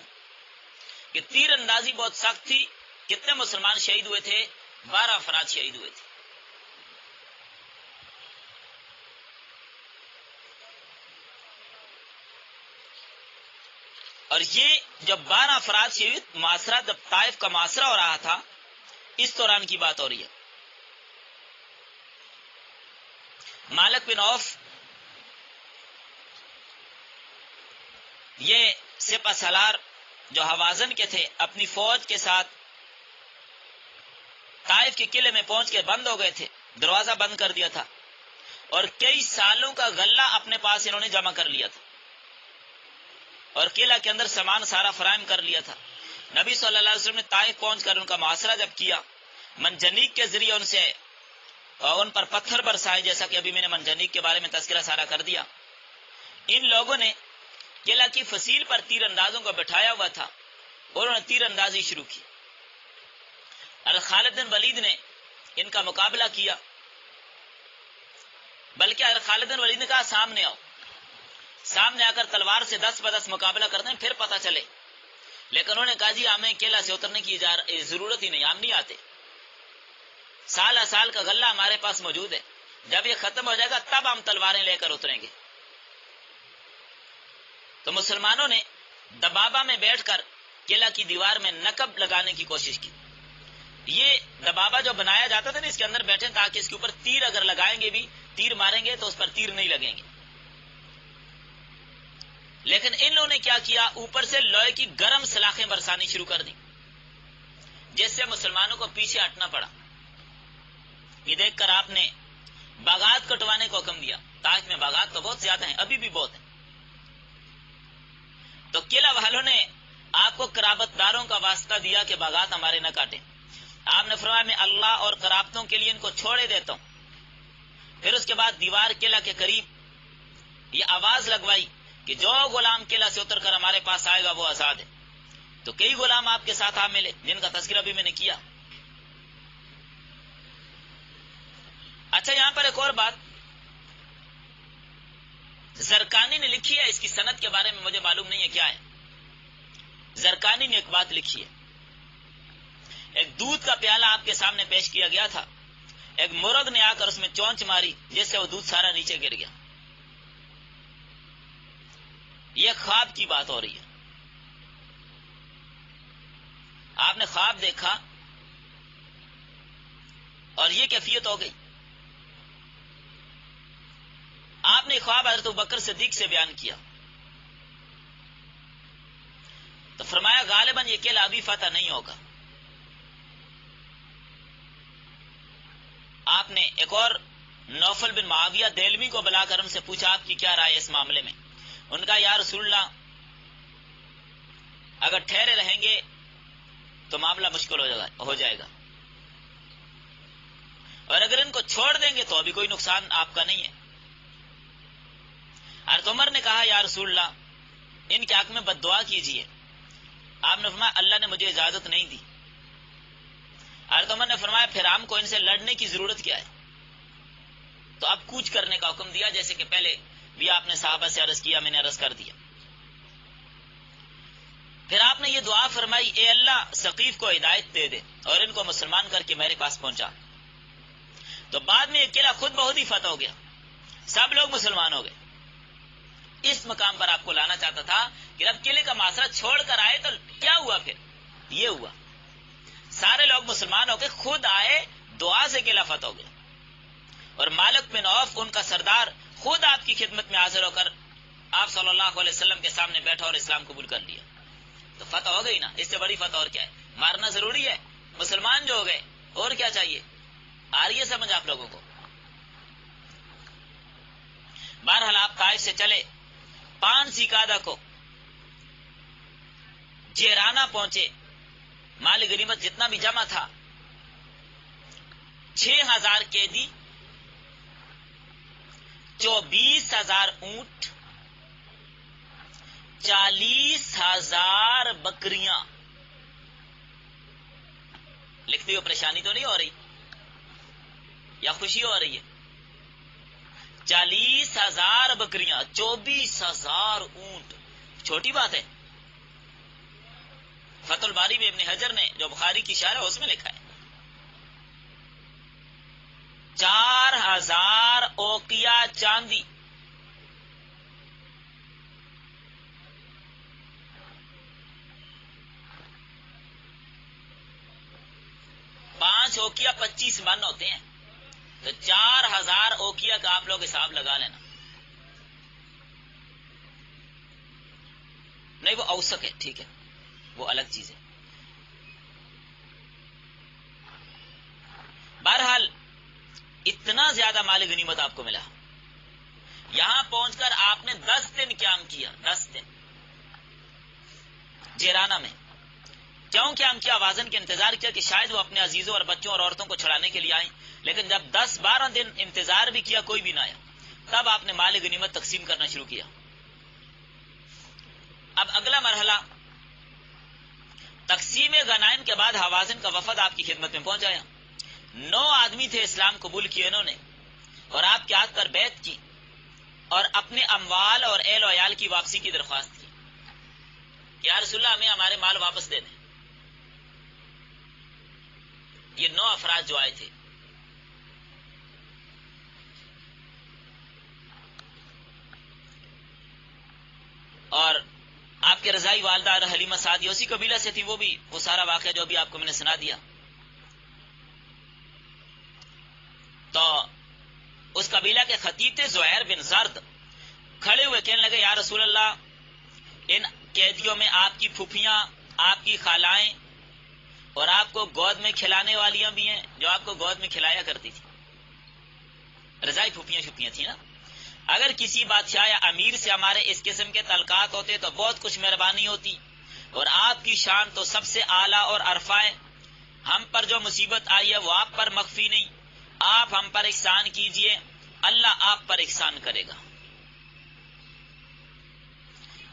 کہ تیر اندازی بہت سخت تھی. کتنے مسلمان شہید ہوئے تھے؟ 12 افراد شہید ہوئے تھے. اور یہ جب 12 افراد شہید معاشرہ جب طائف کا معاشرہ ہو رہا تھا اس دوران کی بات ہو رہی ہے. مالک بن عوف یہ سپہ سالار جو حوازن کے تھے اپنی فوج کے ساتھ طائف کے قلعے میں پہنچ کے بند ہو گئے تھے. دروازہ بند کر دیا تھا اور کئی سالوں کا غلہ اپنے پاس انہوں نے جمع کر لیا تھا اور قلعہ کے اندر سامان سارا فراہم کر لیا تھا. نبی صلی اللہ علیہ وسلم نے طائف پہنچ کر ان کا محاصرہ جب کیا، منجنیق کے ذریعے ان پر پتھر برسائے، جیسا کہ ابھی میں نے منجنیق کے بارے میں تذکرہ سارا کر دیا. ان لوگوں نے قلعہ کی فصیل پر تیر اندازوں کو بٹھایا ہوا تھا اور انہوں نے تیر اندازی شروع کی. خالد بن ولید نے ان کا مقابلہ کیا، بلکہ خالد بن ولید نے کہا سامنے آؤ، سامنے آ کر تلوار سے 10 بدس مقابلہ کر دیں پھر پتہ چلے. لیکن انہوں نے کہا جی ہمیں قلعہ سے اترنے کی ضرورت ہی نہیں، ہم نہیں آتے. سال کا غلہ ہمارے پاس موجود ہے، جب یہ ختم ہو جائے گا تب ہم تلواریں لے کر اتریں گے. تو مسلمانوں نے دبابہ میں بیٹھ کر قلعہ کی دیوار میں نقب لگانے کی کوشش کی. یہ دبابہ جو بنایا جاتا تھا نا اس کے اندر بیٹھے تاکہ اس کے اوپر تیر اگر لگائیں گے بھی، تیر ماریں گے تو اس پر تیر نہیں لگیں گے. لیکن ان لوگوں نے کیا کیا، اوپر سے لوہے کی گرم سلاخیں برسانی شروع کر دی جس سے مسلمانوں کو پیچھے ہٹنا پڑا. یہ دیکھ کر آپ نے باغات کٹوانے کو حکم دیا. طائف میں باغات تو بہت زیادہ ہیں، ابھی بھی بہت ہیں. تو قلعہ والوں نے آپ کو قرابت داروں کا واسطہ دیا کہ باغات ہمارے نہ کاٹیں. آپ نے فرمایا میں اللہ اور قرابتوں کے لیے ان کو چھوڑے دیتا ہوں. پھر اس کے بعد دیوار قلعہ کے قریب یہ آواز لگوائی کہ جو غلام قلعہ سے اتر کر ہمارے پاس آئے گا وہ آزاد ہے. تو کئی غلام آپ کے ساتھ آ ملے جن کا تذکرہ بھی میں نے کیا. اچھا یہاں پر ایک اور بات زرقانی نے لکھی ہے، اس کی سند کے بارے میں مجھے معلوم نہیں ہے کیا ہے. زرقانی نے ایک بات لکھی ہے، ایک دودھ کا پیالہ آپ کے سامنے پیش کیا گیا تھا، ایک مرغ نے آ کر اس میں چونچ ماری جس سے وہ دودھ سارا نیچے گر گیا. یہ خواب کی بات ہو رہی ہے. آپ نے خواب دیکھا اور یہ کیفیت ہو گئی. آپ نے خواب حضرت ابوبکر صدیق سے بیان کیا تو فرمایا غالباً یہ قلعہ ابھی فتح نہیں ہوگا. آپ نے ایک اور نوفل بن معاویہ دیلمی کو بلا کر ان سے پوچھا آپ کی کیا رائے ہے اس معاملے میں. ان کا یا رسول اللہ اگر ٹھہرے رہیں گے تو معاملہ مشکل ہو جائے گا، اور اگر ان کو چھوڑ دیں گے تو ابھی کوئی نقصان آپ کا نہیں ہے. حضرت عمر نے کہا یا رسول اللہ ان کے حق میں بد دعا کیجیے. آپ نے فرمایا اللہ نے مجھے اجازت نہیں دی. حضرت عمر نے فرمایا پھر ہم کو ان سے لڑنے کی ضرورت کیا ہے. تو اب کوچ کرنے کا حکم دیا، جیسے کہ پہلے بھی آپ نے صحابہ سے عرض کیا، میں نے عرض کر دیا. پھر آپ نے یہ دعا فرمائی اے اللہ ثقیف کو ہدایت دے دے اور ان کو مسلمان کر کے میرے پاس پہنچا. تو بعد میں یہ قلعہ خود بہت ہی فتح ہو گیا، سب لوگ مسلمان ہو گئے. اس مقام پر آپ کو لانا چاہتا تھا کہ اب قلعے کا معاشرہ چھوڑ کر آئے تو کیا ہوا، پھر یہ ہوا سارے لوگ مسلمان ہو کے خود آئے، دعا سے قلعہ فتح ہو گیا. اور مالک بن عوف ان کا سردار خود آپ کی خدمت میں حاضر ہو کر آپ صلی اللہ علیہ وسلم کے سامنے بیٹھا اور اسلام قبول کر لیا. تو فتح ہو گئی نا، اس سے بڑی فتح اور کیا ہے. مارنا ضروری ہے، مسلمان جو ہو گئے اور کیا چاہیے. آ رہی ہے سمجھ آپ لوگوں کو. بہرحال آپ طائف سے چلے، 5 ذی-القعدہ کو جیرانہ پہنچے. مال غنیمت جتنا بھی جمع تھا 6000 قیدی 24,000 اونٹ، 40,000 بکریاں. لکھتے ہو پریشانی تو نہیں ہو رہی یا خوشی ہو رہی ہے؟ 40,000 بکریاں، 24,000 اونٹ، چھوٹی بات ہے. فتح الباری میں ابن حجر نے جو بخاری کی شرح ہے اس میں لکھا ہے 4,000 اوقیہ چاندی، 5 اوقیہ 25 من ہوتے ہیں، تو 4,000 اوقیہ کا آپ لوگ حساب لگا لینا. نہیں وہ اوسق ہے، ٹھیک ہے، وہ الگ چیز ہے. بہرحال اتنا زیادہ مال غنیمت آپ کو ملا. یہاں پہنچ کر آپ نے 10 دن قیام کیا، 10 دن جیرانہ میں. کیوں قیام کیا؟ آوازن کے انتظار کیا کہ شاید وہ اپنے عزیزوں اور بچوں اور عورتوں کو چھڑانے کے لیے آئیں. لیکن جب 10-12 دن انتظار بھی کیا کوئی بھی نہ آیا، تب آپ نے مال غنیمت تقسیم کرنا شروع کیا. اب اگلا مرحلہ تقسیم غنائم کے بعد حوازن کا وفد آپ کی خدمت میں پہنچ آیا. 9 آدمی تھے اسلام قبول کیے انہوں نے، اور آپ کے ہاتھ پر بیعت کی اور اپنے اموال اور اہل و عیال کی واپسی کی درخواست کی کہ یا رسول اللہ ہمیں ہمارے مال واپس دے دیں. یہ 9 افراد جو آئے تھے. اور آپ کے رضائی والدہ حلیمہ سعدیہ اسی قبیلہ سے تھی، وہ سارا واقعہ جو بھی آپ کو میں نے سنا دیا. تو اس قبیلہ کے خطیب تھے زہیر بن زرد، کھڑے ہوئے کہنے لگے یا رسول اللہ ان قیدیوں میں آپ کی پھوپھیاں، آپ کی خالائیں اور آپ کو گود میں کھلانے والیاں بھی ہیں جو آپ کو گود میں کھلایا کرتی تھی. رضائی پھوپھیاں چھپیاں تھیں نا. اگر کسی بادشاہ یا امیر سے ہمارے اس قسم کے تعلقات ہوتے تو بہت کچھ مہربانی ہوتی، اور آپ کی شان تو سب سے اعلیٰ اور عرفہ ہے. ہم پر جو مصیبت آئی ہے وہ آپ پر مخفی نہیں. آپ ہم پر احسان کیجئے، اللہ آپ پر احسان کرے گا.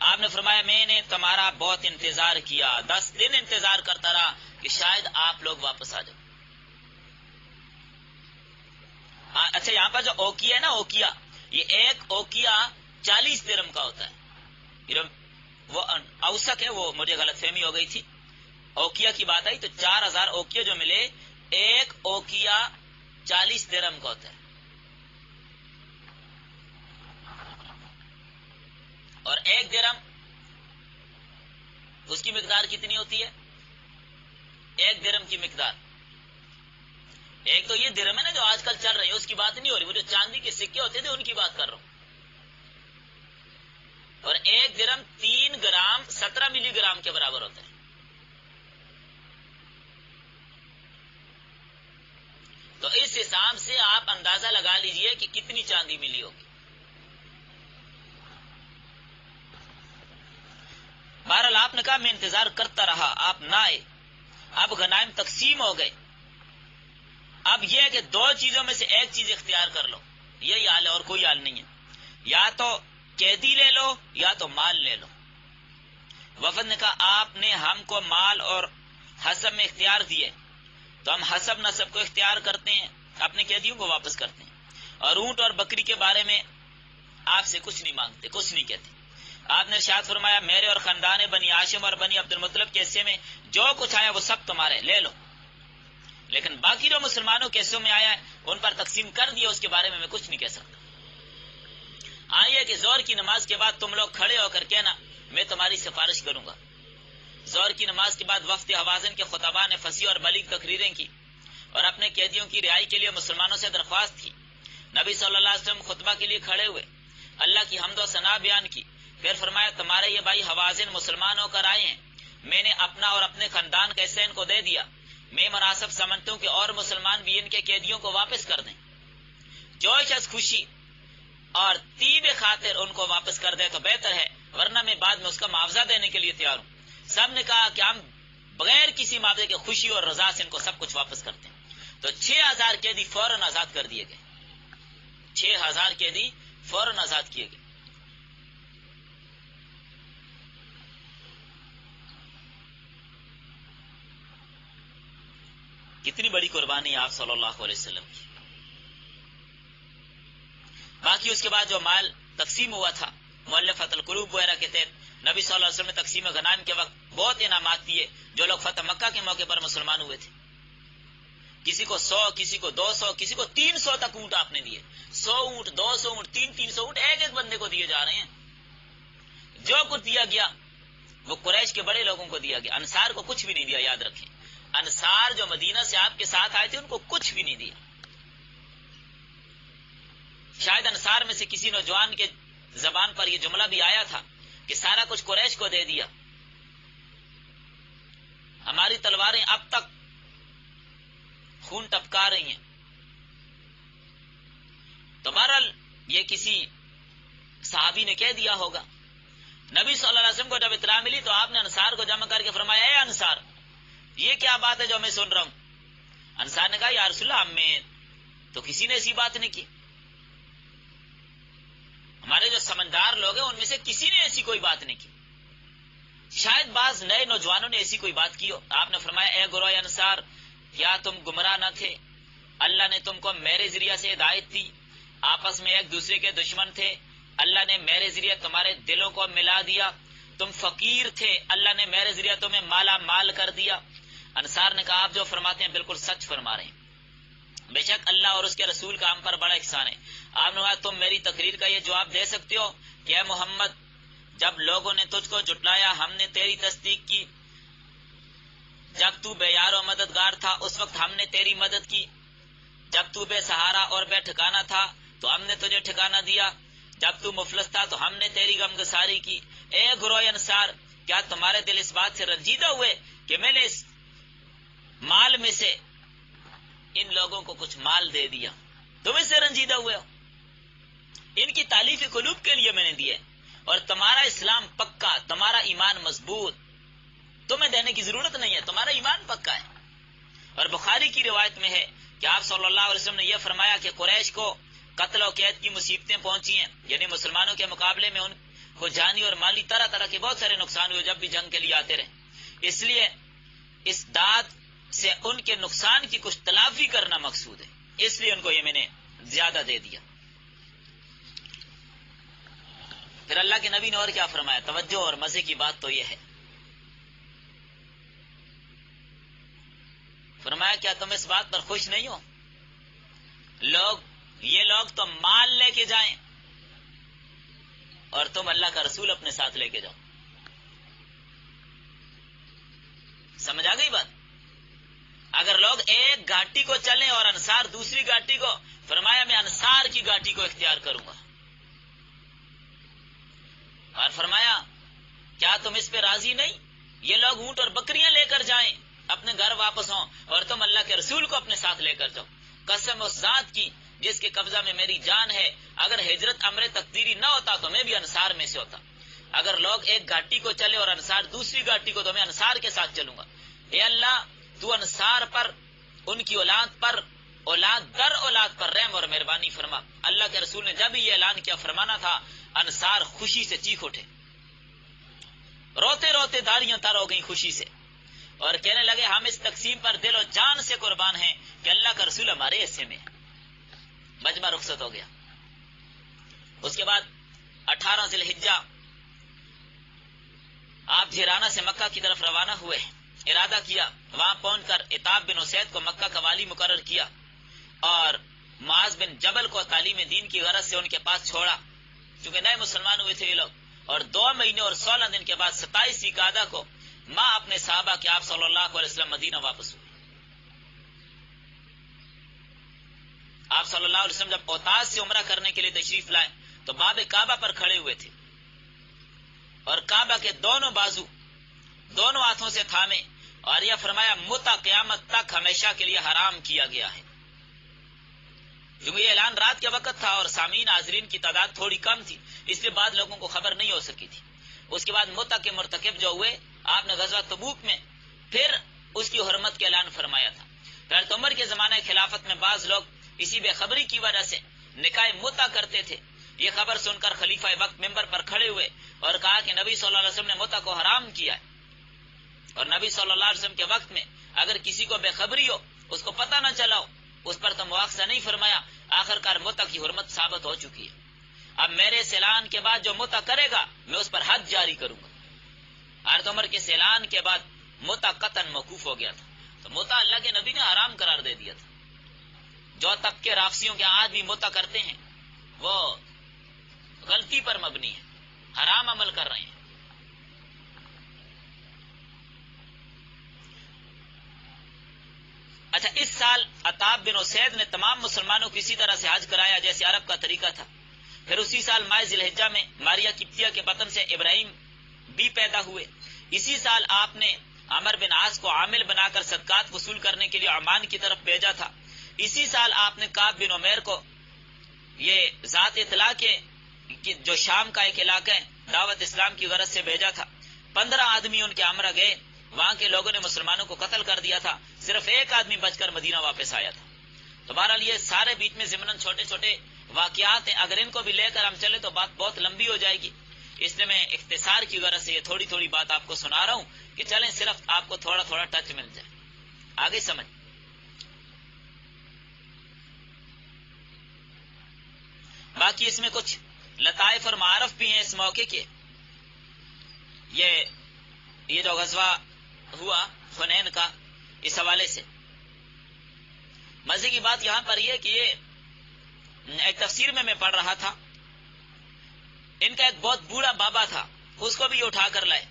آپ نے فرمایا میں نے تمہارا بہت انتظار کیا، 10 دن انتظار کرتا رہا کہ شاید آپ لوگ واپس آ جاؤ. اچھا یہاں پر جو اوقیہ ہے نا، اوقیہ، یہ ایک اوقیہ 40 درہم کا ہوتا ہے. وہ اوسق ہے، وہ مجھے غلط فہمی ہو گئی تھی. اوقیہ کی بات آئی تو 4,000 اوقیہ جو ملے، ایک اوقیہ 40 درہم کا ہوتا ہے. اور ایک درہم اس کی مقدار کتنی ہوتی ہے؟ ایک درہم کی مقدار، ایک تو یہ درہم ہے نا جو آج کل چل رہی ہے اس کی بات نہیں ہو رہی، وہ جو چاندی کے سکے ہوتے تھے ان کی بات کر رہا ہوں. اور ایک درہم 3 گرام 17 ملی گرام کے برابر ہوتا ہے. تو اس حساب سے آپ اندازہ لگا لیجئے کہ کتنی چاندی ملی ہوگی. بہرحال آپ نے کہا میں انتظار کرتا رہا، آپ نہ آئے. اب غنائم تقسیم ہو گئے. اب یہ ہے کہ 2 چیزوں میں سے ایک چیز اختیار کر لو، یہی حال ہے اور کوئی حال نہیں ہے. یا تو قیدی لے لو یا تو مال لے لو. وفد نے کہا آپ نے ہم کو مال اور حسب میں اختیار دیے تو ہم حسب نسب کو اختیار کرتے ہیں، اپنے قیدیوں کو واپس کرتے ہیں، اور اونٹ اور بکری کے بارے میں آپ سے کچھ نہیں مانگتے، کچھ نہیں کہتے. آپ نے ارشاد فرمایا میرے اور خاندان بنی ہاشم اور بنی عبد المطلب کے حصے میں جو کچھ آیا وہ سب تمہارے، لے لو. لیکن باقی جو مسلمانوں کے حصوں میں آیا ہے ان پر تقسیم کر دیا، اس کے بارے میں کچھ نہیں کہہ سکتا. آئیے کہ زور کی نماز کے بعد تم لوگ کھڑے ہو کر کہنا میں تمہاری سفارش کروں گا. زور کی نماز کے بعد وفد حوازن کے خطباء نے فصیح اور بلیغ تقریریں کی اور اپنے قیدیوں کی رہائی کے لیے مسلمانوں سے درخواست کی. نبی صلی اللہ علیہ وسلم خطبہ کے لیے کھڑے ہوئے، اللہ کی حمد و ثنا بیان کی، پھر فرمایا تمہارے یہ بھائی حوازن مسلمان ہو کر آئے ہیں، میں نے اپنا اور اپنے خاندان کا حصہ ان کو دے دیا. میں مناسب سمجھتا ہوں کہ اور مسلمان بھی ان کے قیدیوں کو واپس کر دیں. جو شخص خوشی اور طیب خاطر ان کو واپس کر دے تو بہتر ہے، ورنہ میں بعد میں اس کا معاوضہ دینے کے لیے تیار ہوں. سب نے کہا کہ ہم بغیر کسی معاوضے کے خوشی اور رضا سے ان کو سب کچھ واپس کرتے ہیں. تو 6,000 قیدی فوراً آزاد کر دیے گئے. 6,000 قیدی فوراً آزاد کیے گئے. کتنی بڑی قربانی آپ صلی اللہ علیہ وسلم کی. باقی اس کے بعد جو مال تقسیم ہوا تھا مؤلفۃ القلوب وغیرہ کے تحت، نبی صلی اللہ علیہ وسلم نے تقسیم غنائم کے وقت بہت انعامات دیے جو لوگ فتح مکہ کے موقع پر مسلمان ہوئے تھے. کسی کو 100، کسی کو 200، کسی کو 300 تک اونٹ آپ نے دیے. 100 اونٹ، 200 اونٹ، 300 اونٹ ایک ایک بندے کو دیے جا رہے ہیں. جو کچھ دیا گیا وہ قریش کے بڑے لوگوں کو دیا گیا. انصار کو کچھ بھی نہیں دیا. یاد رکھیں، انصار جو مدینہ سے آپ کے ساتھ آئے تھے ان کو کچھ بھی نہیں دیا. شاید انصار میں سے کسی نوجوان کے زبان پر یہ جملہ بھی آیا تھا کہ سارا کچھ قریش کو دے دیا، ہماری تلواریں اب تک خون ٹپکا رہی ہیں. تو بہرحال یہ کسی صحابی نے کہہ دیا ہوگا. نبی صلی اللہ علیہ وسلم کو جب اطلاع ملی تو آپ نے انصار کو جمع کر کے فرمایا، اے انصار، یہ کیا بات ہے جو میں سن رہا ہوں؟ انصار نے کہا، یا رسول اللہ، ہم میں تو کسی نے ایسی بات نہیں کی. ہمارے جو سمجھدار لوگ ہیں ان میں سے کسی نے ایسی کوئی بات نہیں کی. شاید بعض نئے نوجوانوں نے ایسی کوئی بات کی ہو. آپ نے فرمایا، اے گروہ انصار، کیا تم گمراہ نہ تھے؟ اللہ نے تم کو میرے ذریعہ سے ہدایت دی. آپس میں ایک دوسرے کے دشمن تھے، اللہ نے میرے ذریعے تمہارے دلوں کو ملا دیا. تم فقیر تھے، اللہ نے میرے ذریعے تمہیں مالا مال کر دیا. انصار نے کہا، آپ جو فرماتے ہیں بالکل سچ فرما رہے ہیں. بے شک اللہ اور اس کے رسول کا ہم پر بڑا احسان ہے. آپ نے کہا، تم میری تقریر کا یہ جواب دے سکتے ہو کہ اے محمد، جب لوگوں نے تجھ کو جھٹلایا ہم نے تیری تصدیق کی. جب تو بے یار و مددگار تھا اس وقت ہم نے تیری مدد کی. جب تو بے سہارا اور بے ٹھکانہ تھا تو ہم نے تجھے ٹھکانہ دیا. جب تو مفلس تھا تو ہم نے تیری غمگساری کی. اے گروہ انصار، کیا تمہارے دل اس بات سے رنجیدہ ہوئے کہ میں نے اس مال میں سے ان لوگوں کو کچھ مال دے دیا؟ تم اس سے رنجیدہ ہوئے ہو؟ ان کی تالیف قلوب کے لیے میں نے دیے، اور تمہارا اسلام پکا، تمہارا ایمان مضبوط، تمہیں دینے کی ضرورت نہیں ہے، تمہارا ایمان پکا ہے. اور بخاری کی روایت میں ہے کہ آپ صلی اللہ علیہ وسلم نے یہ فرمایا کہ قریش کو قتل و قید کی مصیبتیں پہنچی ہیں، یعنی مسلمانوں کے مقابلے میں ان کو جانی اور مالی طرح طرح کے بہت سارے نقصان ہوئے جب بھی جنگ کے لیے آتے رہے. اس لیے اس داد سے ان کے نقصان کی کچھ تلافی کرنا مقصود ہے، اس لیے ان کو یہ میں نے زیادہ دے دیا. پھر اللہ کے نبی نے اور کیا فرمایا؟ توجہ اور مزے کی بات تو یہ ہے، فرمایا کیا تم اس بات پر خوش نہیں ہو؟ یہ لوگ تو مال لے کے جائیں اور تم اللہ کا رسول اپنے ساتھ لے کے جاؤ. سمجھ آ گئی بات؟ اگر لوگ ایک گھاٹی کو چلیں اور انصار دوسری گھاٹی کو، فرمایا میں انصار کی گھاٹی کو اختیار کروں گا. اور فرمایا کیا تم اس پہ راضی نہیں؟ یہ لوگ اونٹ اور بکریاں لے کر جائیں، اپنے گھر واپس ہوں، اور تم اللہ کے رسول کو اپنے ساتھ لے کر جاؤ. قسم اس ذات کی جس کے قبضہ میں میری جان ہے، اگر ہجرت امر تقدیری نہ ہوتا تو میں بھی انصار میں سے ہوتا. اگر لوگ ایک گھاٹی کو چلے اور انصار دوسری گھاٹی کو، تو میں انصار کے ساتھ چلوں گا. اے اللہ، تو انصار پر، ان کی اولاد پر، اولاد در اولاد پر رحم اور مہربانی فرما. اللہ کے رسول نے جب یہ اعلان کیا فرمانا تھا، انصار خوشی سے چیخ اٹھے، روتے روتے داڑیاں تر ہو گئی خوشی سے، اور کہنے لگے ہم اس تقسیم پر دل و جان سے قربان ہیں کہ اللہ کا رسول ہمارے حصے میں. مجمع رخصت ہو گیا. اس کے بعد 18 ذی الحجہ آپ جیرانہ سے مکہ کی طرف روانہ ہوئے. ارادہ کیا وہاں پہنچ کر عتاب بن اسید کو مکہ کا والی مقرر کیا، اور معاذ بن جبل کو تعلیم دین کی غرض سے ان کے پاس چھوڑا، چونکہ نئے مسلمان ہوئے تھے یہ لوگ. اور 2 مہینے اور 16 دن کے بعد 27 ذوالقعدہ کو ماں اپنے صحابہ کے آپ صلی اللہ علیہ وسلم مدینہ واپس ہوئے. آپ صلی اللہ علیہ وسلم جب اوتاس سے عمرہ کرنے کے لیے تشریف لائے تو باب کعبہ پر کھڑے ہوئے تھے، اور کعبہ کے دونوں بازو دونوں ہاتھوں سے تھامے، اور یہ فرمایا متا قیامت تک ہمیشہ کے لیے حرام کیا گیا ہے. کیونکہ یہ اعلان رات کے وقت تھا اور سامعین حاضرین کی تعداد تھوڑی کم تھی، اس لیے بعد لوگوں کو خبر نہیں ہو سکی تھی. اس کے بعد متا کے مرتکب جو ہوئے، آپ نے غزوہ تبوک میں پھر اس کی حرمت کا اعلان فرمایا تھا. حضرت عمر کے زمانے خلافت میں بعض لوگ اسی بے خبری کی وجہ سے نکاح متا کرتے تھے، یہ خبر سن کر خلیفہ وقت ممبر پر کھڑے ہوئے اور کہا کہ نبی صلی اللہ علیہ وسلم نے متع کو حرام کیا ہے، اور نبی صلی اللہ علیہ وسلم کے وقت میں اگر کسی کو بے خبری ہو، اس کو پتہ نہ چلا ہو، اس پر تو مواخذہ نہیں فرمایا۔ آخر کار متع کی حرمت ثابت ہو چکی ہے۔ اب میرے اعلان کے بعد جو متع کرے گا میں اس پر حد جاری کروں گا۔ حضرت عمر کے اعلان کے بعد متع قطعاً موقوف ہو گیا تھا۔ تو متع اللہ کے نبی نے حرام قرار دے دیا تھا۔ جو طبقے راقصیوں کے آج بھی متع کرتے ہیں وہ غلطی پر مبنی ہے، حرام عمل کر رہے ہیں۔ اچھا، اس سال عتاب بن اسید نے تمام مسلمانوں کو اسی طرح سے حج کرایا جیسے عرب کا طریقہ تھا۔ پھر اسی سال ماہ ذی الحجہ میں ماریا قبطیہ کے بطن سے ابراہیم بھی پیدا ہوئے۔ اسی سال آپ نے عمر بن عاص کو عامل بنا کر صدقات وصول کرنے کے لیے عمان کی طرف بھیجا تھا۔ اسی سال آپ نے کعب بن عمیر کو یہ ذات اطلاع کے جو شام کا ایک علاقہ ہے دعوت اسلام کی غرض سے بھیجا تھا۔ 15 آدمی ان کے ہمراہ گئے، وہاں کے لوگوں نے مسلمانوں کو قتل کر دیا تھا، صرف ایک آدمی بچ کر مدینہ واپس آیا تھا۔ تو بہرحال یہ سارے بیچ میں ضمناً چھوٹے چھوٹے واقعات ہیں، اگر ان کو بھی لے کر ہم چلے تو بات بہت لمبی ہو جائے گی، اس لیے میں اختصار کی غرض سے یہ تھوڑی تھوڑی بات آپ کو سنا رہا ہوں کہ چلیں صرف آپ کو تھوڑا تھوڑا ٹچ مل جائے، آگے سمجھ۔ باقی اس میں کچھ لطائف اور معارف بھی ہیں اس موقع کے۔ یہ جو غزوہ ہوا حنین کا، اس حوالے سے مزے کی بات یہاں پر یہ کہ یہ ایک تفسیر میں پڑھ رہا تھا، ان کا ایک بہت بوڑھا بابا تھا، اس کو بھی یہ اٹھا کر لائے،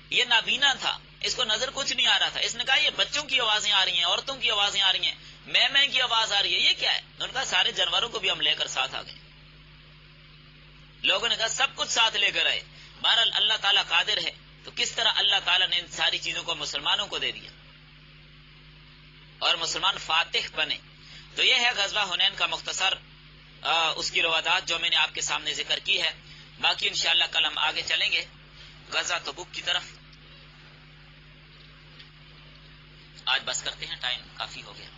یہ نابینا تھا، اس کو نظر کچھ نہیں آ رہا تھا۔ اس نے کہا یہ بچوں کی آوازیں آ رہی ہیں، عورتوں کی آوازیں آ رہی ہیں، میں کی آواز آ رہی ہے، یہ کیا ہے؟ انہوں نے کہا سارے جانوروں کو بھی ہم لے کر ساتھ آ گئے۔ لوگوں نے کہا سب کچھ ساتھ لے کر آئے۔ بہرحال اللہ تعالیٰ قادر ہے، تو کس طرح اللہ تعالیٰ نے ان ساری چیزوں کو مسلمانوں کو دے دیا اور مسلمان فاتح بنے۔ تو یہ ہے غزوہ حنین کا مختصر اس کی روایات جو میں نے آپ کے سامنے ذکر کی ہے۔ باقی انشاءاللہ کل ہم آگے چلیں گے غزوہ تبوک کی طرف۔ آج بس کرتے ہیں، ٹائم کافی ہو گیا۔